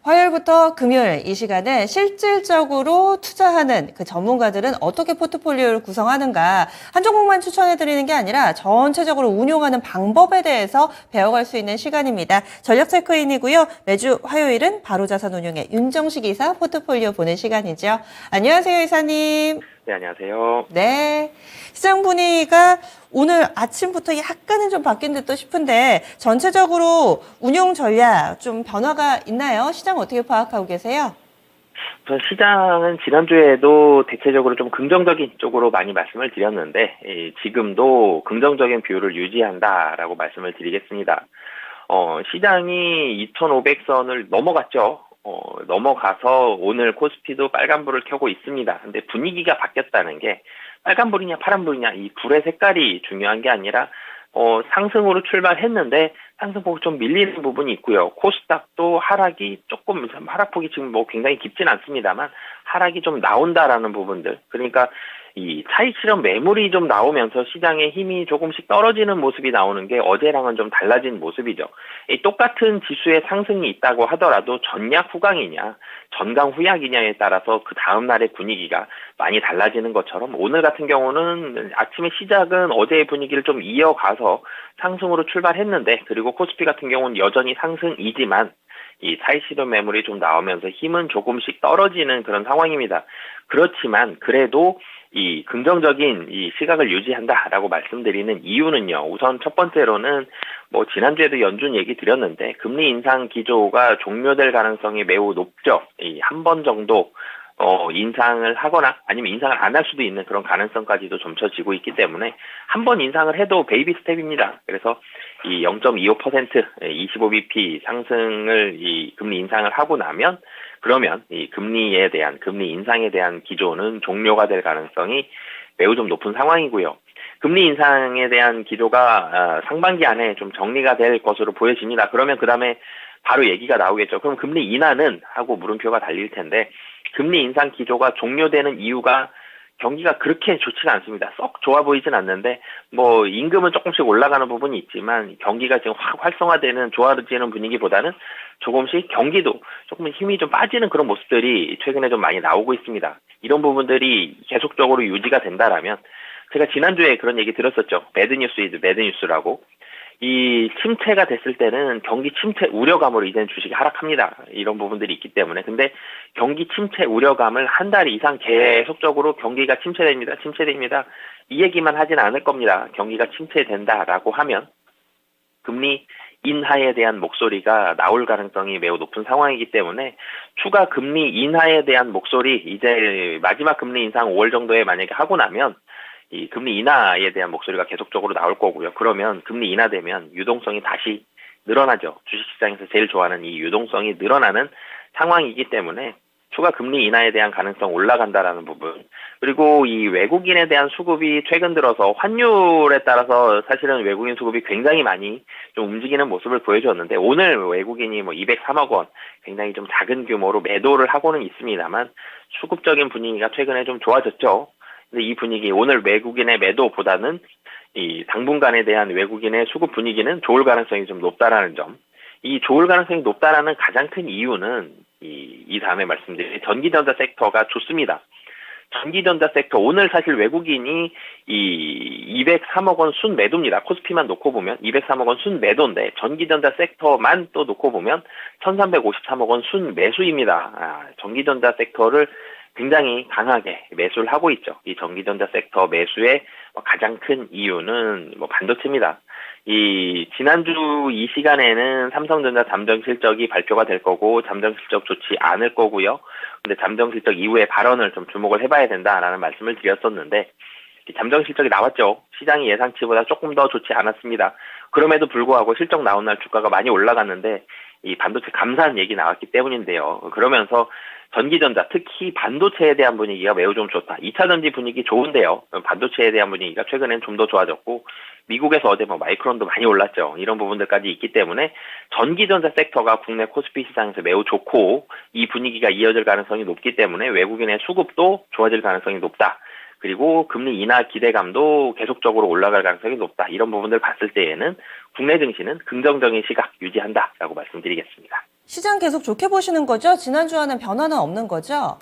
화요일부터 금요일 이 시간은 실질적으로 투자하는 그 전문가들은 어떻게 포트폴리오를 구성하는가 한 종목만 추천해드리는 게 아니라 전체적으로 운용하는 방법에 대해서 배워갈 수 있는 시간입니다. 전략체크인이고요. 매주 화요일은 바로자산운용의 윤정식 이사 포트폴리오 보는 시간이죠. 안녕하세요, 이사님. 네, 안녕하세요. 네. 시장 분위기가 오늘 아침부터 약간은 좀 바뀐 듯도 싶은데 전체적으로 운용 전략 좀 변화가 있나요? 시장 어떻게 파악하고 계세요? 우선 시장은 지난주에도 대체적으로 좀 긍정적인 쪽으로 많이 말씀을 드렸는데 지금도 긍정적인 비율을 유지한다라고 말씀을 드리겠습니다. 시장이 2,500선을 넘어갔죠. 넘어가서 오늘 코스피도 빨간불을 켜고 있습니다. 근데 분위기가 바뀌었다는 게 빨간불이냐 파란불이냐 이 불의 색깔이 중요한 게 아니라 상승으로 출발했는데 상승폭이 좀 밀리는 부분이 있고요. 코스닥도 하락이 조금 하락폭이 지금 뭐 굉장히 깊진 않습니다만 하락이 좀 나온다라는 부분들. 그러니까 이 차익 실현 매물이 좀 나오면서 시장의 힘이 조금씩 떨어지는 모습이 나오는 게 어제랑은 좀 달라진 모습이죠. 이 똑같은 지수의 상승이 있다고 하더라도 전약 후강이냐 전강 후약이냐에 따라서 그 다음 날의 분위기가 많이 달라지는 것처럼 오늘 같은 경우는 아침에 시작은 어제의 분위기를 좀 이어가서 상승으로 출발했는데 그리고 코스피 같은 경우는 여전히 상승이지만 이 차익 실현 매물이 좀 나오면서 힘은 조금씩 떨어지는 그런 상황입니다. 그렇지만 그래도 이 긍정적인 이 시각을 유지한다라고 말씀드리는 이유는요. 우선 첫 번째로는 뭐 지난주에도 연준 얘기 드렸는데 금리 인상 기조가 종료될 가능성이 매우 높죠. 이 한 번 정도 인상을 하거나 아니면 인상을 안 할 수도 있는 그런 가능성까지도 점쳐지고 있기 때문에 한 번 인상을 해도 베이비 스텝입니다. 그래서 이 0.25% 25bp 상승을 이 금리 인상을 하고 나면 그러면 이 금리 인상에 대한 기조는 종료가 될 가능성이 매우 좀 높은 상황이고요. 금리 인상에 대한 기조가 상반기 안에 좀 정리가 될 것으로 보여집니다. 그러면 그 다음에 바로 얘기가 나오겠죠. 그럼 금리 인하는 하고 물음표가 달릴 텐데 금리 인상 기조가 종료되는 이유가 경기가 그렇게 좋지가 않습니다. 썩 좋아 보이진 않는데 뭐 임금은 조금씩 올라가는 부분이 있지만 경기가 지금 확 활성화되는 좋아지는 분위기보다는 조금씩 경기도 조금 힘이 좀 빠지는 그런 모습들이 최근에 좀 많이 나오고 있습니다. 이런 부분들이 계속적으로 유지가 된다라면 제가 지난주에 그런 얘기 들었었죠. 매드뉴스 이즈 매드뉴스라고. 이 침체가 됐을 때는 경기 침체 우려감으로 이제는 주식이 하락합니다. 이런 부분들이 있기 때문에. 근데 경기 침체 우려감을 한 달 이상 계속적으로 경기가 침체됩니다. 이 얘기만 하진 않을 겁니다. 경기가 침체된다라고 하면 금리 인하에 대한 목소리가 나올 가능성이 매우 높은 상황이기 때문에 추가 금리 인하에 대한 목소리 이제 마지막 금리 인상 5월 정도에 만약에 하고 나면 이 금리 인하에 대한 목소리가 계속적으로 나올 거고요. 그러면 금리 인하되면 유동성이 다시 늘어나죠. 주식시장에서 제일 좋아하는 이 유동성이 늘어나는 상황이기 때문에 추가 금리 인하에 대한 가능성 올라간다라는 부분. 그리고 이 외국인에 대한 수급이 최근 들어서 환율에 따라서 사실은 외국인 수급이 굉장히 많이 좀 움직이는 모습을 보여줬는데 오늘 외국인이 뭐 203억 원 굉장히 좀 작은 규모로 매도를 하고는 있습니다만 수급적인 분위기가 최근에 좀 좋아졌죠. 근데 이 분위기 오늘 외국인의 매도보다는 이 당분간에 대한 외국인의 수급 분위기는 좋을 가능성이 좀 높다라는 점. 이 좋을 가능성이 높다라는 가장 큰 이유는 이 다음에 말씀드린 전기전자 섹터가 좋습니다. 전기전자 섹터 오늘 사실 외국인이 이 203억 원 순매도입니다. 코스피만 놓고 보면 203억 원 순매도인데 전기전자 섹터만 또 놓고 보면 1353억 원 순매수입니다. 전기전자 섹터를 굉장히 강하게 매수를 하고 있죠. 이 전기전자 섹터 매수의 가장 큰 이유는 반도체입니다. 이 지난주 이 시간에는 삼성전자 잠정 실적이 발표가 될 거고 잠정 실적 좋지 않을 거고요. 근데 잠정 실적 이후의 발언을 좀 주목을 해봐야 된다라는 말씀을 드렸었는데 잠정 실적이 나왔죠. 시장이 예상치보다 조금 더 좋지 않았습니다. 그럼에도 불구하고 실적 나온 날 주가가 많이 올라갔는데 이 반도체 감산 얘기 나왔기 때문인데요. 그러면서 전기전자, 특히 반도체에 대한 분위기가 매우 좀 좋다. 2차 전지 분위기 좋은데요. 반도체에 대한 분위기가 최근엔 좀 더 좋아졌고 미국에서 어제 마이크론도 많이 올랐죠. 이런 부분들까지 있기 때문에 전기전자 섹터가 국내 코스피 시장에서 매우 좋고 이 분위기가 이어질 가능성이 높기 때문에 외국인의 수급도 좋아질 가능성이 높다. 그리고 금리 인하 기대감도 계속적으로 올라갈 가능성이 높다. 이런 부분들 봤을 때에는 국내 증시는 긍정적인 시각 유지한다라고 말씀드리겠습니다. 시장 계속 좋게 보시는 거죠? 지난주와는 변화는 없는 거죠?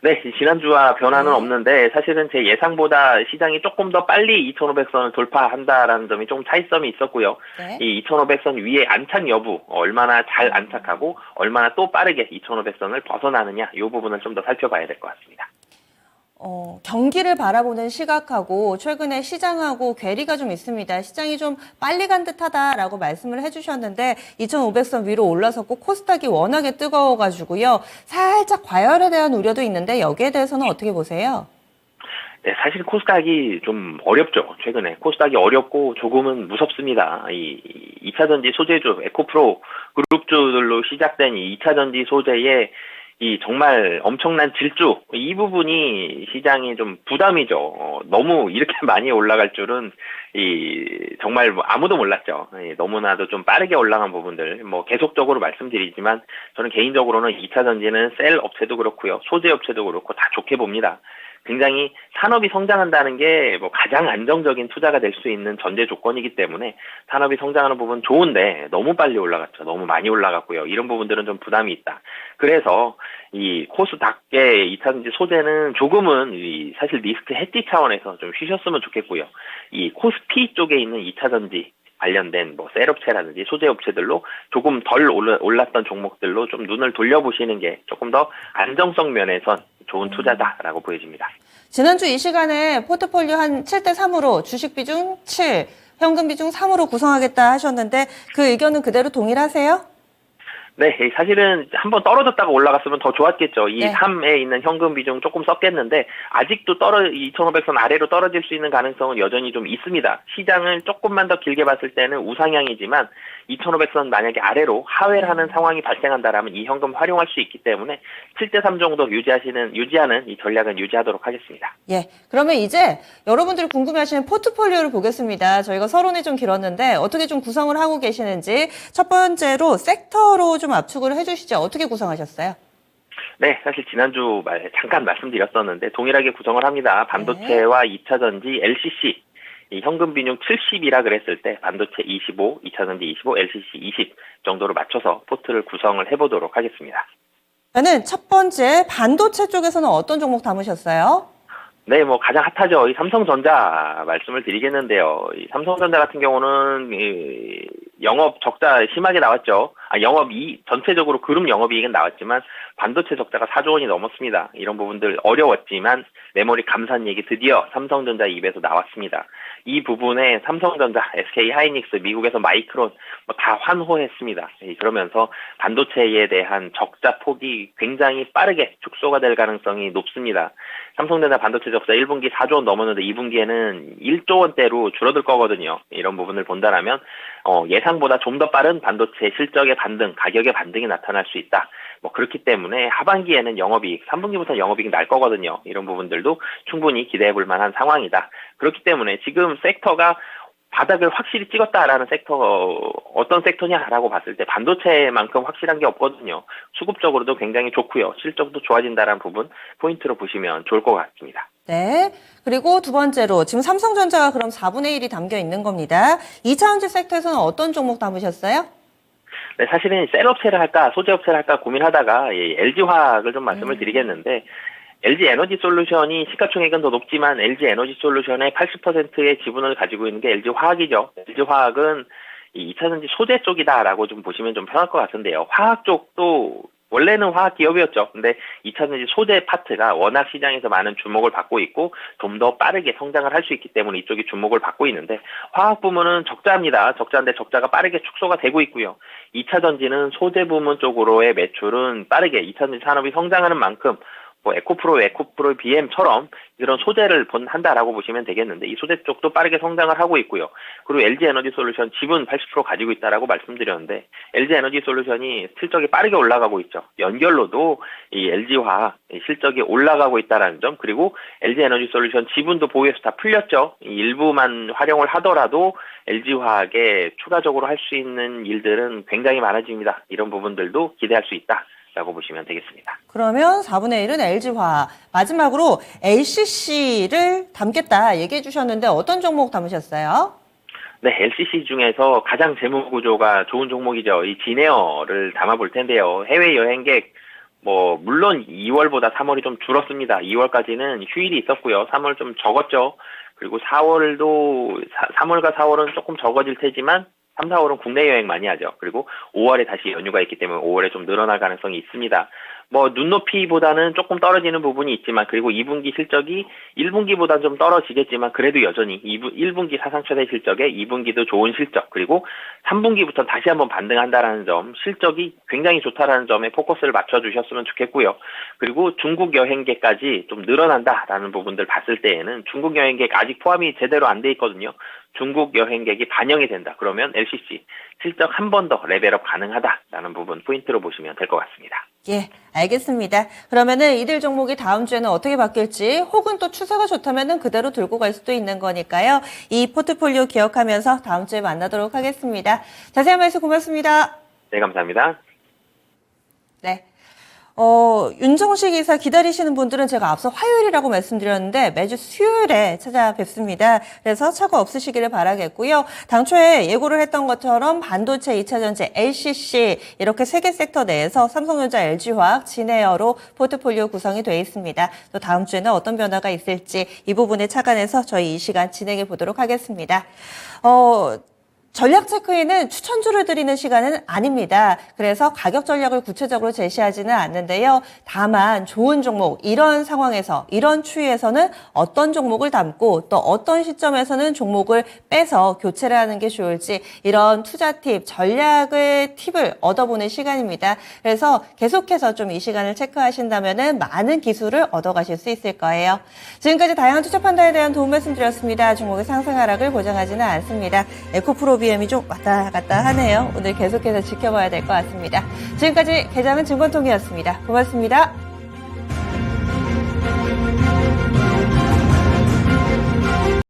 네, 지난주와 변화는 네. 없는데 사실은 제 예상보다 시장이 조금 더 빨리 2,500선을 돌파한다라는 점이 좀 차이점이 있었고요. 네. 이 2,500선 위에 안착 여부, 얼마나 잘 안착하고 얼마나 또 빠르게 2,500선을 벗어나느냐, 이 부분을 좀 더 살펴봐야 될 것 같습니다. 경기를 바라보는 시각하고 최근에 시장하고 괴리가 좀 있습니다. 시장이 좀 빨리 간 듯하다라고 말씀을 해주셨는데 2,500선 위로 올라섰고 코스닥이 워낙에 뜨거워가지고요. 살짝 과열에 대한 우려도 있는데 여기에 대해서는 어떻게 보세요? 네, 사실 코스닥이 좀 어렵죠. 최근에 코스닥이 어렵고 조금은 무섭습니다. 이 2차전지 소재주, 에코프로 그룹주들로 시작된 이 2차전지 소재의 이 정말 엄청난 질주, 이 부분이 시장이 좀 부담이죠. 너무 이렇게 많이 올라갈 줄은 정말 뭐 아무도 몰랐죠. 너무나도 좀 빠르게 올라간 부분들, 뭐 계속적으로 말씀드리지만 저는 개인적으로는 2차 전지는 셀 업체도 그렇고요, 소재 업체도 그렇고 다 좋게 봅니다. 굉장히 산업이 성장한다는 게 뭐 가장 안정적인 투자가 될 수 있는 전제 조건이기 때문에 산업이 성장하는 부분 좋은데 너무 빨리 올라갔죠. 너무 많이 올라갔고요. 이런 부분들은 좀 부담이 있다. 그래서 이 코스닥의 2차전지 소재는 조금은 사실 리스크 해지 차원에서 좀 쉬셨으면 좋겠고요. 이 코스피 쪽에 있는 2차전지 관련된 뭐 셀업체라든지 소재 업체들로 조금 덜 올랐던 종목들로 좀 눈을 돌려보시는 게 조금 더 안정성 면에선 좋은 투자다라고 보여집니다. 지난주 이 시간에 포트폴리오 한 7대3으로 주식 비중 7, 현금 비중 3으로 구성하겠다 하셨는데 그 의견은 그대로 동일하세요? 네, 사실은 한번 떨어졌다가 올라갔으면 더 좋았겠죠. 이 네. 3에 있는 현금 비중 조금 썼겠는데 아직도 2,500선 아래로 떨어질 수 있는 가능성은 여전히 좀 있습니다. 시장을 조금만 더 길게 봤을 때는 우상향이지만 2,500선 만약에 아래로 하회를 하는 상황이 발생한다라면 이 현금 활용할 수 있기 때문에 7대3 정도 유지하는 이 전략은 유지하도록 하겠습니다. 예. 그러면 이제 여러분들이 궁금해하시는 포트폴리오를 보겠습니다. 저희가 서론이 좀 길었는데 어떻게 좀 구성을 하고 계시는지 첫 번째로 섹터로 좀 압축을 해주시죠. 어떻게 구성하셨어요? 네, 사실 지난주 잠깐 말씀드렸었는데 동일하게 구성을 합니다. 반도체와 2차전지, LCC, 이 현금 비중 70이라 그랬을 때 반도체 25, 2차전지 25, LCC 20 정도로 맞춰서 포트를 구성을 해보도록 하겠습니다. 저는 첫 번째 반도체 쪽에서는 어떤 종목 담으셨어요? 네, 뭐 가장 핫하죠. 이 삼성전자 말씀을 드리겠는데요. 이 삼성전자 같은 경우는 영업 적자 심하게 나왔죠. 전체적으로 그룹 영업이익은 나왔지만 반도체 적자가 4조 원이 넘었습니다. 이런 부분들 어려웠지만 메모리 감산이익이 드디어 삼성전자 입에서 나왔습니다. 이 부분에 삼성전자, SK하이닉스, 미국에서 마이크론 다 환호했습니다. 그러면서 반도체에 대한 적자 폭이 굉장히 빠르게 축소가 될 가능성이 높습니다. 삼성전자 반도체 적자 1분기 4조 원 넘었는데 2분기에는 1조 원대로 줄어들 거거든요. 이런 부분을 본다라면 예상보다 좀 더 빠른 반도체 실적의 반등, 가격의 반등이 나타날 수 있다. 뭐 그렇기 때문에 하반기에는 영업이익, 3분기부터 영업이익 날 거거든요. 이런 부분들도 충분히 기대해 볼 만한 상황이다. 그렇기 때문에 지금 섹터가 바닥을 확실히 찍었다라는 섹터, 어떤 섹터냐라고 봤을 때 반도체만큼 확실한 게 없거든요. 수급적으로도 굉장히 좋고요. 실적도 좋아진다라는 부분 포인트로 보시면 좋을 것 같습니다. 네. 그리고 두 번째로 지금 삼성전자가 그럼 4분의 1이 담겨 있는 겁니다. 2차전지 섹터에서는 어떤 종목 담으셨어요? 네, 사실은 셀업체를 할까 소재업체를 할까 고민하다가 LG화학을 좀 말씀을 드리겠는데 LG에너지솔루션이 시가총액은 더 높지만 LG에너지솔루션의 80%의 지분을 가지고 있는 게 LG화학이죠. LG화학은 이 2차전지 소재 쪽이다라고 좀 보시면 좀 편할 것 같은데요. 화학 쪽도 원래는 화학 기업이었죠. 근데 2차전지 소재 파트가 워낙 시장에서 많은 주목을 받고 있고 좀 더 빠르게 성장을 할 수 있기 때문에 이쪽이 주목을 받고 있는데 화학 부문은 적자입니다. 적자인데 적자가 빠르게 축소가 되고 있고요. 2차전지는 소재 부문 쪽으로의 매출은 빠르게 2차전지 산업이 성장하는 만큼 뭐 에코프로 BM처럼 이런 소재를 한다라고 보시면 되겠는데 이 소재 쪽도 빠르게 성장을 하고 있고요. 그리고 LG에너지솔루션 지분 80% 가지고 있다라고 말씀드렸는데 LG에너지솔루션이 실적이 빠르게 올라가고 있죠. 연결로도 이 LG화학 실적이 올라가고 있다라는 점, 그리고 LG에너지솔루션 지분도 보유해서 다 풀렸죠. 일부만 활용을 하더라도 LG화학에 추가적으로 할 수 있는 일들은 굉장히 많아집니다. 이런 부분들도 기대할 수 있다. 라고 보시면 되겠습니다. 그러면 4분의 1은 LG화학. 마지막으로 LCC를 담겠다 얘기해 주셨는데 어떤 종목 담으셨어요? 네, LCC 중에서 가장 재무 구조가 좋은 종목이죠. 이 진에어를 담아볼 텐데요. 해외 여행객 물론 2월보다 3월이 좀 줄었습니다. 2월까지는 휴일이 있었고요. 3월 좀 적었죠. 그리고 3월과 4월은 조금 적어질 테지만 3, 4월은 국내 여행 많이 하죠. 그리고 5월에 다시 연휴가 있기 때문에 5월에 좀 늘어날 가능성이 있습니다. 눈높이보다는 조금 떨어지는 부분이 있지만, 그리고 2분기 실적이 1분기보다 좀 떨어지겠지만, 그래도 여전히 1분기 사상 최대 실적에 2분기도 좋은 실적, 그리고 3분기부터 다시 한번 반등한다라는 점, 실적이 굉장히 좋다라는 점에 포커스를 맞춰주셨으면 좋겠고요. 그리고 중국 여행객까지 좀 늘어난다라는 부분들 봤을 때에는 중국 여행객 아직 포함이 제대로 안 돼 있거든요. 중국 여행객이 반영이 된다. 그러면 LCC 실적 한 번 더 레벨업 가능하다라는 부분 포인트로 보시면 될 것 같습니다. 예, 알겠습니다. 그러면은 이들 종목이 다음 주에는 어떻게 바뀔지, 혹은 또 추세가 좋다면은 그대로 들고 갈 수도 있는 거니까요. 이 포트폴리오 기억하면서 다음 주에 만나도록 하겠습니다. 자세한 말씀 고맙습니다. 네, 감사합니다. 네. 윤정식 이사 기다리시는 분들은 제가 앞서 화요일이라고 말씀드렸는데 매주 수요일에 찾아뵙습니다. 그래서 착오 없으시기를 바라겠고요. 당초에 예고를 했던 것처럼 반도체, 2차전지, LCC 이렇게 세 개 섹터 내에서 삼성전자, LG화학, 진에어로 포트폴리오 구성이 되어 있습니다. 또 다음 주에는 어떤 변화가 있을지 이 부분에 착안해서 저희 이 시간 진행해 보도록 하겠습니다. 전략 체크인은 추천주를 드리는 시간은 아닙니다. 그래서 가격 전략을 구체적으로 제시하지는 않는데요. 다만 좋은 종목, 이런 상황에서, 이런 추이에서는 어떤 종목을 담고 또 어떤 시점에서는 종목을 빼서 교체를 하는 게 좋을지, 이런 투자 팁, 전략의 팁을 얻어보는 시간입니다. 그래서 계속해서 좀 이 시간을 체크하신다면은 많은 기술을 얻어가실 수 있을 거예요. 지금까지 다양한 투자 판단에 대한 도움 말씀드렸습니다. 종목의 상승 하락을 보장하지는 않습니다. 에코프로비엠이 좀 왔다 갔다 하네요. 오늘 계속해서 지켜봐야 될 것 같습니다. 지금까지 계장은 증권통이었습니다. 고맙습니다.